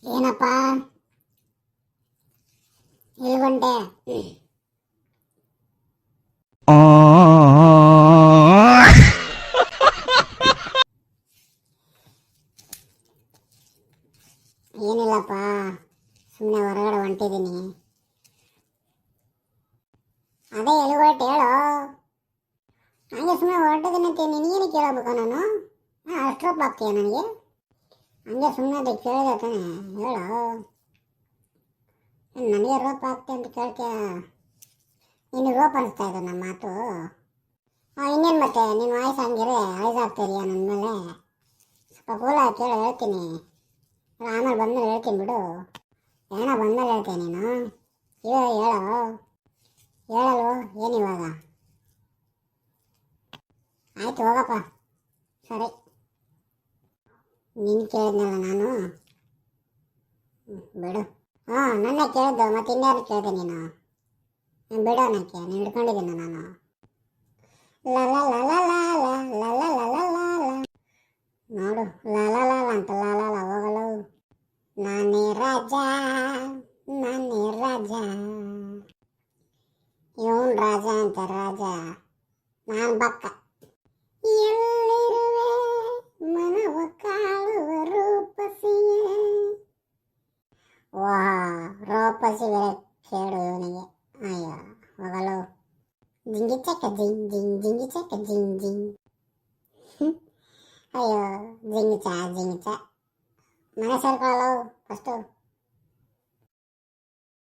ಏನಪ್ಪ ಎಲ್ಗೊಂಡೆ? ಏನಿಲ್ಲಪ್ಪ, ಸುಮ್ಮನೆ ಹೊರಗಡೆ ಹೊಂಟಿದ್ದೀನಿ. ಅದೇ ಎಲ್ಗೊಟ್ಟು ಹೇಳು. ಹಂಗೆ ಸುಮ್ಮನೆ ಹೊರಟಿದ್ದೀನಿ ಅಂತ ನಿನಗೇನು ಕೇಳಬೇಕು ನಾನು? ಅಷ್ಟೊತ್ತು ಆಗ್ತೀಯ ನನಗೆ? ಹಂಗೆ ಸುಮ್ಮನೆ ಅದು ಕೇಳಿದೆ ತಾನೆ, ಹೇಳು. ನನಗೆ ರೋಪ್ ಆಗ್ತೆ ಅಂತ ಕೇಳ್ತೀಯ? ನಿನಗೆ ರೋಪ್ ಅನಿಸ್ತಾ ಇದೆ ನನ್ನ ಮಾತು? ಇನ್ನೇನು ಮತ್ತೆ ನಿನ್ನ ವಾಯ್ಸ್ ಹಂಗಿರೆ ಐಸಾಗ್ತಿದೆಯಾ ನನ್ನ ಮೇಲೆ? ಸ್ವಲ್ಪ ಕೂಲಾಗಿ ಕೇಳಿ ಹೇಳ್ತೀನಿ, ಆಮೇಲೆ ಬಂದ್ಮೇಲೆ ಹೇಳ್ತೀನಿ ಬಿಡು. ಏನೋ ಬಂದ್ಮೇಲೆ ಹೇಳ್ತೀನಿ ನೀನು. ಇವಾಗ ಹೇಳಲು ಏನಿವಾಗ? ಆಯ್ತು ಹೋಗಪ್ಪ, ಸರಿ. ನೀನು ಕೇಳಿದ್ನಲ್ಲ ನಾನು, ಬಿಡು. ನನ್ನ ಕೇಳಿದ್ದು ಮತ್ತೆ ಇನ್ಯಾರು ಕೇಳಿದೆ ನೀನು? ಬಿಡು, ಅನ್ನಕ್ಕೆ ನೀನು ಹಿಡ್ಕೊಂಡಿದ್ದೀನಿ ನಾನು. ನೋಡು, ಲಾಲ ಅಂತ ಲಾಲ ಹೋಗಲು. ನಾನೇ ರಾಜ, ನಾನೇ ರಾಜ, ಇವನ್ ರಾಜ ಅಂತ ರಾಜ, ನಾನು ಬಕ್ಕ. ಎಲ್ಲಿರುವೆ ಮನವ ಕಾಳುವ ರೂಪಸಿಯೇ. ರೂಪಸಿ ಬೇರೆ ಕೇಳು ಇವನಿಗೆ. ಅಯ್ಯೋ ಹೋಗಲು. ಜಿಂಗಿ ಚಕ್ಕ ಜಿಂಗ್ ಜಿಂಗ್, ಜಿಂಗಿ ಚಕ್ಕ ಜಿಂಗ್ ಜಿಂಗ್. ಅಯ್ಯೋ ಜಿಂಗಿಚ. ಮನೆ ಸೇರ್ಕೊಳ್ಳಲು ಫಸ್ಟು.